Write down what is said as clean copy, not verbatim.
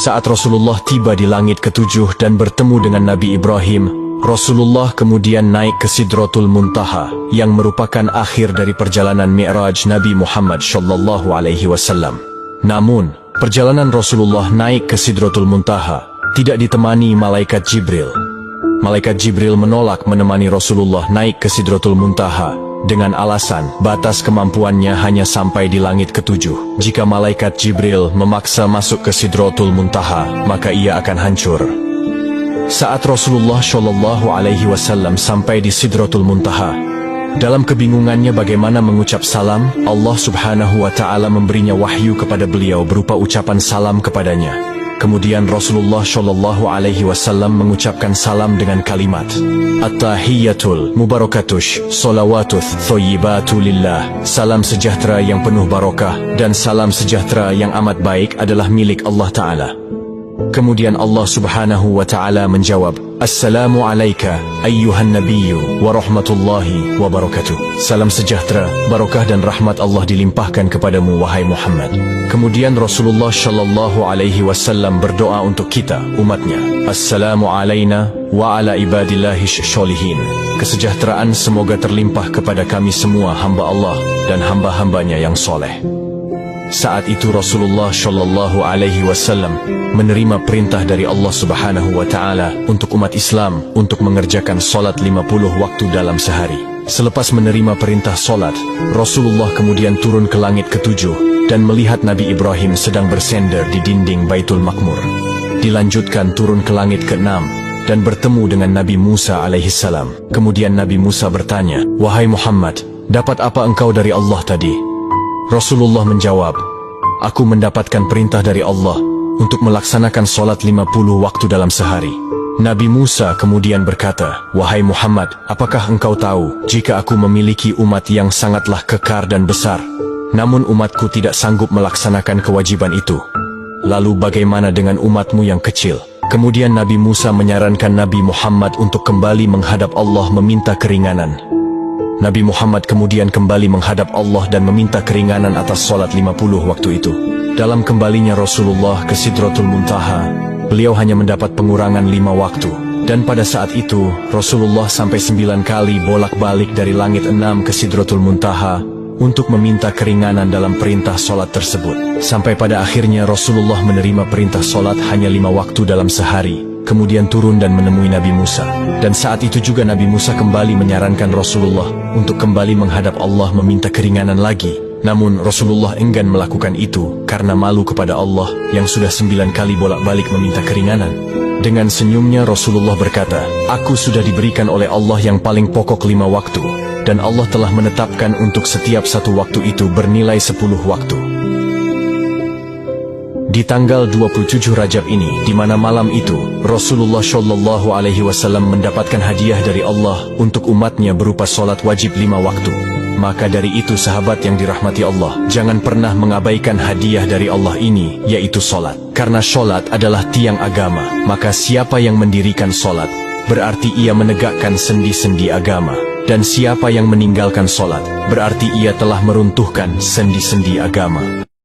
Saat Rasulullah tiba di langit ketujuh dan bertemu dengan Nabi Ibrahim, Rasulullah kemudian naik ke Sidratul Muntaha, yang merupakan akhir dari perjalanan Mi'raj Nabi Muhammad SAW. Namun, perjalanan Rasulullah naik ke Sidratul Muntaha tidak ditemani malaikat Jibril. Malaikat Jibril menolak menemani Rasulullah naik ke Sidratul Muntaha dengan alasan batas kemampuannya hanya sampai di langit ketujuh. Jika malaikat Jibril memaksa masuk ke Sidratul Muntaha, maka ia akan hancur. Saat Rasulullah SAW sampai di Sidratul Muntaha, dalam kebingungannya bagaimana mengucap salam, Allah Subhanahu wa Ta'ala memberinya wahyu kepada beliau berupa ucapan salam kepadanya. Kemudian Rasulullah SAW mengucapkan salam dengan kalimat At-tahiyyatul mubarakatush salawatuth thoyyibatu lillah. Salam sejahtera yang penuh barokah dan salam sejahtera yang amat baik adalah milik Allah Ta'ala. Kemudian Allah Subhanahu wa Ta'ala menjawab, Assalamu alayka ayyuhan nabiyyu wa rahmatullahi wa barakatuh. Salam sejahtera, barokah dan rahmat Allah dilimpahkan kepadamu wahai Muhammad. Kemudian Rasulullah SAW berdoa untuk kita, umatnya. Assalamu alayna wa ala ibadillahi sholihin. Kesejahteraan semoga terlimpah kepada kami semua hamba Allah dan hamba-hambanya yang soleh. Saat itu Rasulullah SAW menerima perintah dari Allah Subhanahu wa Ta'ala untuk umat Islam untuk mengerjakan solat 50 waktu dalam sehari. Selepas menerima perintah solat, Rasulullah kemudian turun ke langit ketujuh dan melihat Nabi Ibrahim sedang bersender di dinding Baitul Maqmur. Dilanjutkan turun ke langit ke-6 dan bertemu dengan Nabi Musa alaihissalam. Kemudian Nabi Musa bertanya, Wahai Muhammad, dapat apa engkau dari Allah tadi? Rasulullah menjawab, Aku mendapatkan perintah dari Allah untuk melaksanakan solat 50 waktu dalam sehari. Nabi Musa kemudian berkata, Wahai Muhammad, apakah engkau tahu jika aku memiliki umat yang sangatlah kekar dan besar, namun umatku tidak sanggup melaksanakan kewajiban itu? Lalu bagaimana dengan umatmu yang kecil? Kemudian Nabi Musa menyarankan Nabi Muhammad untuk kembali menghadap Allah meminta keringanan. Nabi Muhammad kemudian kembali menghadap Allah dan meminta keringanan atas solat 50 waktu itu. Dalam kembalinya Rasulullah ke Sidratul Muntaha, beliau hanya mendapat pengurangan 5 waktu. Dan pada saat itu, Rasulullah sampai 9 kali bolak-balik dari langit 6 ke Sidratul Muntaha untuk meminta keringanan dalam perintah solat tersebut. Sampai pada akhirnya Rasulullah menerima perintah solat hanya 5 waktu dalam sehari. Kemudian turun dan menemui Nabi Musa. Dan saat itu juga Nabi Musa kembali menyarankan Rasulullah untuk kembali menghadap Allah meminta keringanan lagi. Namun Rasulullah enggan melakukan itu karena malu kepada Allah yang sudah 9 kali bolak-balik meminta keringanan. Dengan senyumnya Rasulullah berkata, Aku sudah diberikan oleh Allah yang paling pokok 5 waktu, dan Allah telah menetapkan untuk setiap satu waktu itu bernilai 10 waktu. Di tanggal 27 Rajab ini, di mana malam itu Rasulullah SAW mendapatkan hadiah dari Allah untuk umatnya berupa solat wajib 5 waktu. Maka dari itu sahabat yang dirahmati Allah, jangan pernah mengabaikan hadiah dari Allah ini, yaitu solat. Karena solat adalah tiang agama, maka siapa yang mendirikan solat, berarti ia menegakkan sendi-sendi agama. Dan siapa yang meninggalkan solat, berarti ia telah meruntuhkan sendi-sendi agama.